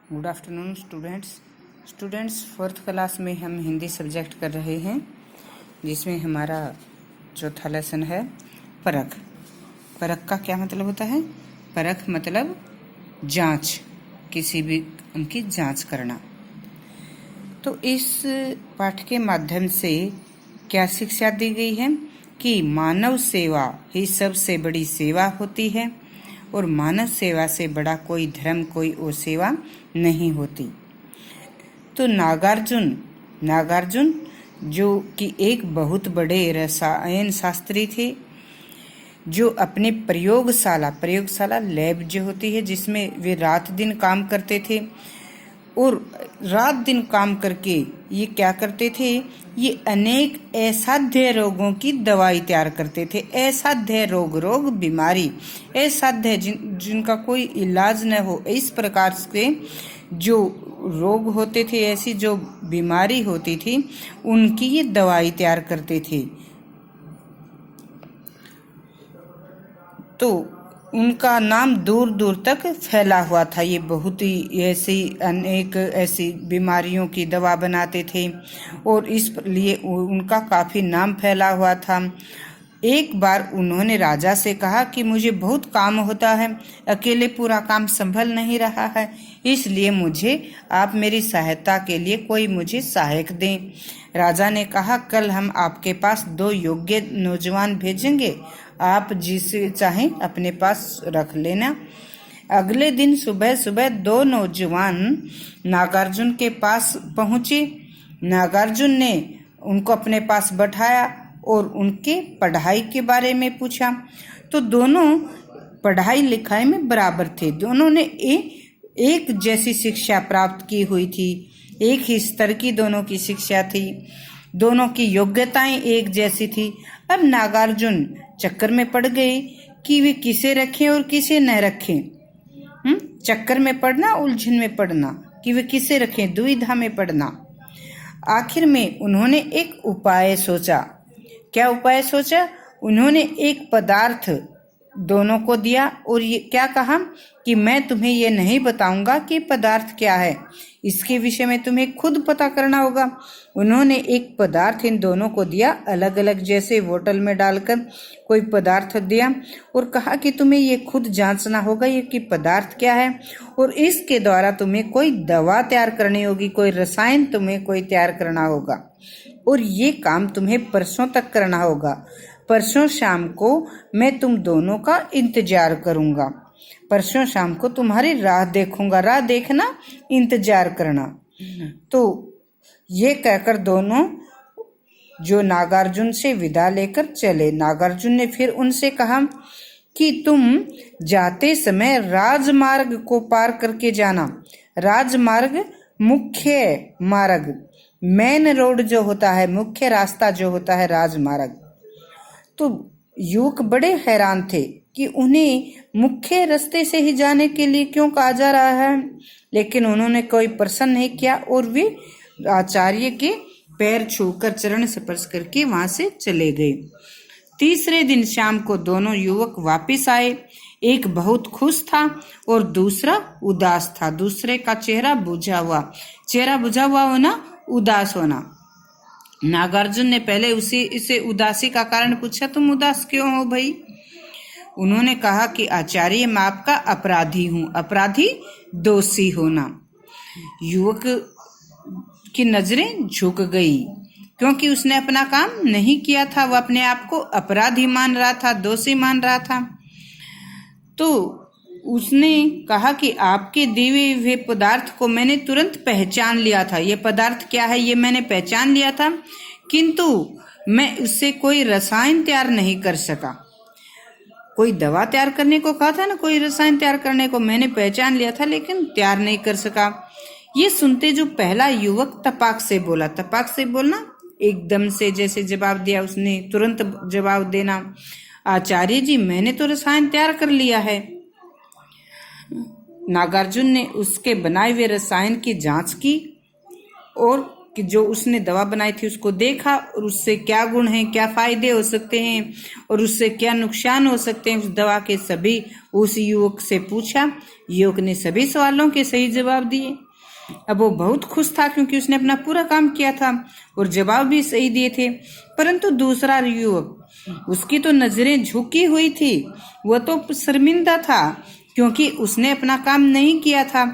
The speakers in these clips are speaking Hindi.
Good afternoon students fourth class में हम हिंदी सब्जेक्ट कर रहे हैं, जिसमें हमारा चौथा लेसन है परख। परख का क्या मतलब होता है? परख मतलब जांच, किसी भी काम की जांच करना। तो इस पाठ के माध्यम से क्या शिक्षा दी गई है कि मानव सेवा ही सबसे बड़ी सेवा होती है और मानव सेवा से बड़ा कोई धर्म, कोई और सेवा नहीं होती। तो नागार्जुन जो कि एक बहुत बड़े रसायन शास्त्री थे, जो अपने प्रयोगशाला लैब जो होती है, जिसमें वे रात दिन काम करते थे और रात दिन काम करके ये क्या करते थे, ये अनेक असाध्य रोगों की दवाई तैयार करते थे। असाध्य रोग बीमारी असाध्य जिनका कोई इलाज न हो, इस प्रकार से जो रोग होते थे, ऐसी जो बीमारी होती थी, उनकी ये दवाई तैयार करते थे। तो उनका नाम दूर दूर तक फैला हुआ था। ये बहुत ही अनेक ऐसी बीमारियों की दवा बनाते थे और इसलिए उनका काफ़ी नाम फैला हुआ था। एक बार उन्होंने राजा से कहा कि मुझे बहुत काम होता है, अकेले पूरा काम संभल नहीं रहा है, इसलिए मुझे आप मेरी सहायता के लिए कोई मुझे सहायक दें। राजा ने कहा, कल हम आपके पास 2 योग्य नौजवान भेजेंगे, आप जिसे चाहें अपने पास रख लेना। अगले दिन सुबह सुबह 2 नौजवान नागार्जुन के पास पहुंचे। नागार्जुन ने उनको अपने पास बैठाया और उनके पढ़ाई के बारे में पूछा। तो दोनों पढ़ाई लिखाई में बराबर थे, दोनों ने एक जैसी शिक्षा प्राप्त की हुई थी, एक ही स्तर की दोनों की शिक्षा थी, दोनों की योग्यताएं एक जैसी थी। अब नागार्जुन चक्कर में पड़ गए कि वे किसे रखें और किसे न रखें। चक्कर में पड़ना, उलझन में पड़ना कि वे किसे रखें, दुविधा में पड़ना। आखिर में उन्होंने एक उपाय सोचा। क्या उपाय सोचा? उन्होंने एक पदार्थ दोनों को दिया और ये क्या कहा कि मैं तुम्हें ये नहीं बताऊंगा कि पदार्थ क्या है, इसके विषय में तुम्हें खुद पता करना होगा। उन्होंने एक पदार्थ इन दोनों को दिया, अलग अलग जैसे बोतल में डालकर कोई पदार्थ दिया और कहा कि तुम्हें ये खुद जांचना होगा ये कि पदार्थ क्या है और इसके द्वारा तुम्हें कोई दवा तैयार करनी होगी, कोई रसायन तुम्हें कोई तैयार करना होगा और ये काम तुम्हें परसों तक करना होगा। परसों शाम को मैं तुम दोनों का इंतजार करूंगा, परसों शाम को तुम्हारी राह देखूंगा, राह देखना इंतजार करना। तो ये कहकर दोनों जो नागार्जुन से विदा लेकर चले। नागार्जुन ने फिर उनसे कहा कि तुम जाते समय राजमार्ग को पार करके जाना। राजमार्ग मुख्य मार्ग, मेन रोड जो होता है, मुख्य रास्ता जो होता है, राजमार्ग। तो युवक बड़े हैरान थे कि उन्हें मुख्य रास्ते से ही जाने के लिए क्यों कहा जा रहा है, लेकिन उन्होंने कोई प्रश्न नहीं किया और वे आचार्य के पैर छूकर, चरण स्पर्श करके वहां से चले गए। तीसरे दिन शाम को दोनों युवक वापस आए। एक बहुत खुश था और दूसरा उदास था। दूसरे का चेहरा बुझा हुआ होना, उदास होना। नागार्जुन ने पहले इसे उदासी का कारण पूछा, तुम उदास क्यों हो भाई? उन्होंने कहा कि आचार्य, मैं आपका अपराधी हूँ। अपराधी, दोषी होना। युवक की नजरें झुक गई क्योंकि उसने अपना काम नहीं किया था, वह अपने आप को अपराधी मान रहा था, दोषी मान रहा था। तो उसने कहा कि आपके दिए हुए पदार्थ को मैंने तुरंत पहचान लिया था, ये पदार्थ क्या है ये मैंने पहचान लिया था, किंतु मैं उससे कोई रसायन तैयार नहीं कर सका। कोई दवा तैयार करने को कहा था ना, कोई रसायन तैयार करने को मैंने पहचान लिया था लेकिन तैयार नहीं कर सका। ये सुनते जो पहला युवक तपाक से बोलना, एकदम से जैसे जवाब दिया उसने, तुरंत जवाब देना, आचार्य जी मैंने तो रसायन तैयार कर लिया है। नागार्जुन ने उसके बनाए हुए रसायन की जांच की और कि जो उसने दवा बनाई थी उसको देखा और उससे क्या गुण हैं, क्या फायदे हो सकते हैं और उससे क्या नुकसान हो सकते हैं, उस दवा के सभी उस युवक से पूछा। युवक ने सभी सवालों के सही जवाब दिए। अब वो बहुत खुश था क्योंकि उसने अपना पूरा काम किया था और जवाब भी सही दिए थे। परंतु दूसरा युवक, उसकी तो नजरें झुकी हुई थी, वह तो शर्मिंदा था क्योंकि उसने अपना काम नहीं किया था।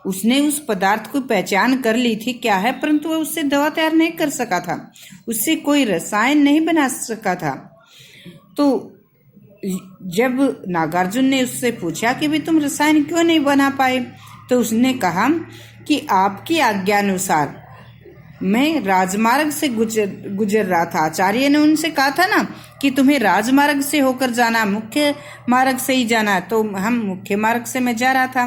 उसने उस पदार्थ को पहचान कर ली थी क्या है, परंतु वह उससे दवा तैयार नहीं कर सका था, उससे कोई रसायन नहीं बना सका था। तो जब नागार्जुन ने उससे पूछा कि भी तुम रसायन क्यों नहीं बना पाए, तो उसने कहा कि आपकी आज्ञानुसार मैं राजमार्ग से गुजर रहा था। आचार्य ने उनसे कहा था ना कि तुम्हें राजमार्ग से होकर जाना, मुख्य मार्ग से ही जाना, तो हम मुख्य मार्ग से मैं जा रहा था।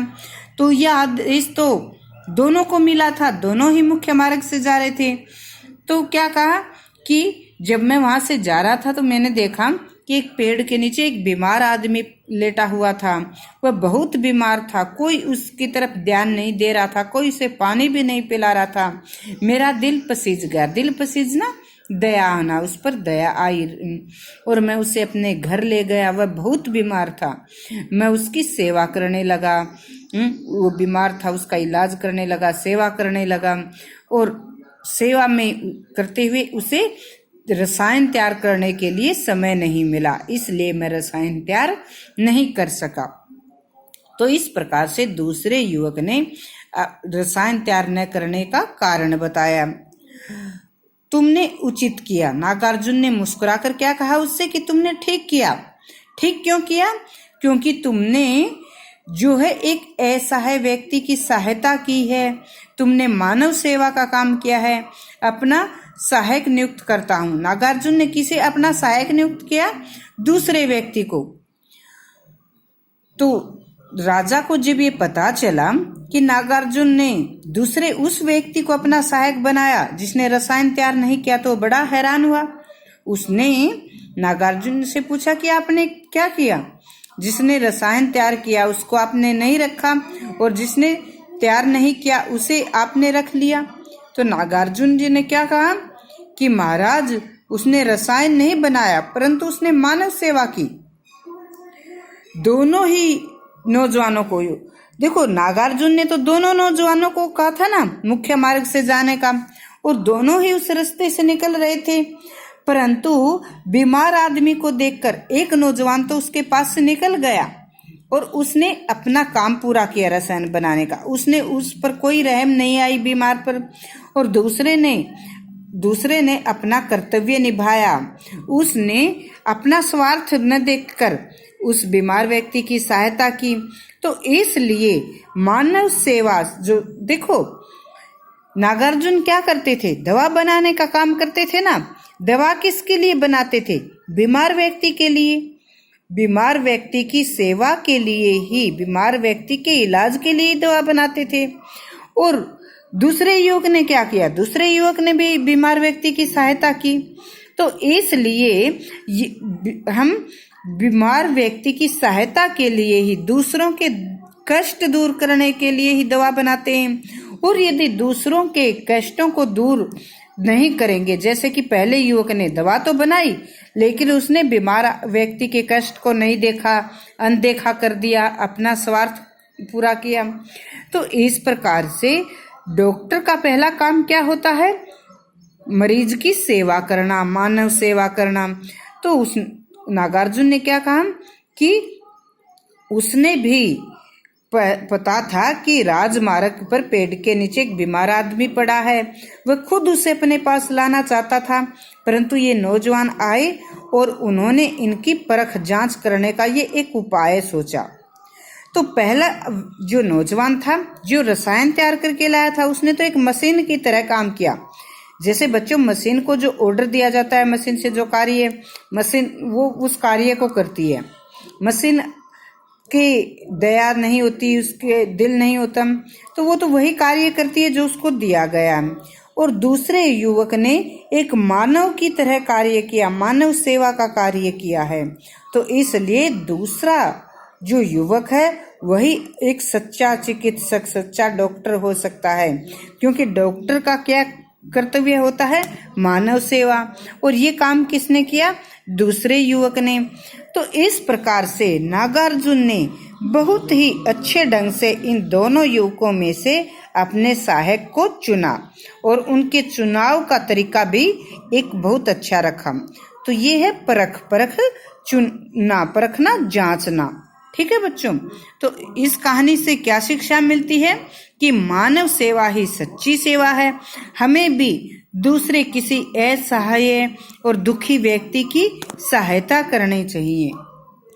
तो यह आदेश तो दोनों को मिला था, दोनों ही मुख्य मार्ग से जा रहे थे। तो क्या कहा कि जब मैं वहां से जा रहा था तो मैंने देखा कि एक पेड़ के नीचे एक बीमार आदमी लेटा हुआ था। वह बहुत बीमार था, कोई उसकी तरफ ध्यान नहीं दे रहा था, कोई उसे पानी भी नहीं पिला रहा था। मेरा दिल पसीज गया, दिल पसीजना दया आना, उस पर दया आई और मैं उसे अपने घर ले गया। वह बहुत बीमार था, मैं उसकी सेवा करने लगा। वो बीमार था, उसका इलाज करने लगा, सेवा करने लगा और सेवा में करते हुए उसे रसायन तैयार करने के लिए समय नहीं मिला, इसलिए मैं रसायन तैयार नहीं कर सका। तो इस प्रकार से दूसरे युवक ने रसायन तैयार न करने का कारण बताया। तुमने उचित किया। नागार्जुन ने मुस्कुराकर क्या कहा उससे कि तुमने ठीक किया। ठीक क्यों किया? क्योंकि तुमने जो है एक असहाय व्यक्ति की सहायता की है, तुमने मानव सेवा का काम किया है। अपना सहायक नियुक्त करता हूं। नागार्जुन ने किसे अपना सहायक नियुक्त किया? दूसरे व्यक्ति को। तो राजा को जब ये पता चला कि नागार्जुन ने दूसरे उस व्यक्ति को अपना सहायक बनाया जिसने रसायन तैयार नहीं किया, तो बड़ा हैरान हुआ। उसने नागार्जुन से पूछा कि आपने क्या किया? जिसने रसायन तैयार किया उसको आपने नहीं रखा और जिसने तैयार नहीं किया उसे आपने रख लिया। तो नागार्जुन जी ने क्या कहा कि महाराज, उसने रसायन नहीं बनाया परंतु उसने मानव सेवा की। दोनों ही नौजवानों को, देखो नागार्जुन ने तो दोनों नौजवानों को कहा था ना मुख्य मार्ग से जाने का, और दोनों ही उस रास्ते से निकल रहे थे। परंतु बीमार आदमी को देखकर एक नौजवान तो उसके पास से निकल गया और उसने अपना काम पूरा किया रसायन बनाने का। उसने उस पर कोई रहम नहीं आई बीमार पर। और दूसरे ने अपना कर्तव्य निभाया। उसने अपना स्वार्थ न देखकर उस बीमार व्यक्ति की सहायता की। तो इसलिए मानव सेवा, जो देखो नागार्जुन क्या करते थे? दवा बनाने का काम करते थे ना। दवा किसके लिए बनाते थे? बीमार व्यक्ति के लिए, बीमार व्यक्ति की सेवा के लिए ही, बीमार व्यक्ति के इलाज के लिए दवा बनाते थे। और दूसरे युवक ने क्या किया? दूसरे युवक ने भी बीमार व्यक्ति की सहायता की। तो इसलिए हम बीमार व्यक्ति की सहायता के लिए ही, दूसरों के कष्ट दूर करने के लिए ही दवा बनाते हैं। और यदि दूसरों के कष्टों को दूर नहीं करेंगे, जैसे कि पहले युवक ने दवा तो बनाई लेकिन उसने बीमार व्यक्ति के कष्ट को नहीं देखा, अनदेखा कर दिया, अपना स्वार्थ पूरा किया। तो इस प्रकार से डॉक्टर का पहला काम क्या होता है? मरीज की सेवा करना, मानव सेवा करना। तो उस नागार्जुन ने क्या कहा कि उसने भी पता था कि राजमार्ग पर पेड़ के नीचे एक बीमार आदमी पड़ा है, वह खुद उसे अपने पास लाना चाहता था, परंतु ये नौजवान आए और उन्होंने इनकी परख जांच करने का ये एक उपाय सोचा। तो पहला जो नौजवान था जो रसायन तैयार करके लाया था, उसने तो एक मशीन की तरह काम किया। जैसे बच्चों मशीन को जो ऑर्डर दिया जाता है, मशीन से जो कार्य, मशीन वो उस कार्य को करती है। मशीन की दया नहीं होती, उसके दिल नहीं होता, तो वो तो वही कार्य करती है जो उसको दिया गया। और दूसरे युवक ने एक मानव की तरह कार्य किया, मानव सेवा का कार्य किया है। तो इसलिए दूसरा जो युवक है वही एक सच्चा चिकित्सक, सच्चा डॉक्टर हो सकता है। क्योंकि डॉक्टर का क्या कर्तव्य होता है मानव सेवा, और ये काम किसने किया? दूसरे युवक ने। तो इस प्रकार से नागार्जुन ने बहुत ही अच्छे ढंग से इन दोनों युवकों में से अपने सहायक को चुना, और उनके चुनाव का तरीका भी एक बहुत अच्छा रखा। तो ये है परखना, जांचना। ठीक है बच्चों, तो इस कहानी से क्या शिक्षा मिलती है कि मानव सेवा ही सच्ची सेवा है। हमें भी दूसरे किसी असहाय और दुखी व्यक्ति की सहायता करनी चाहिए।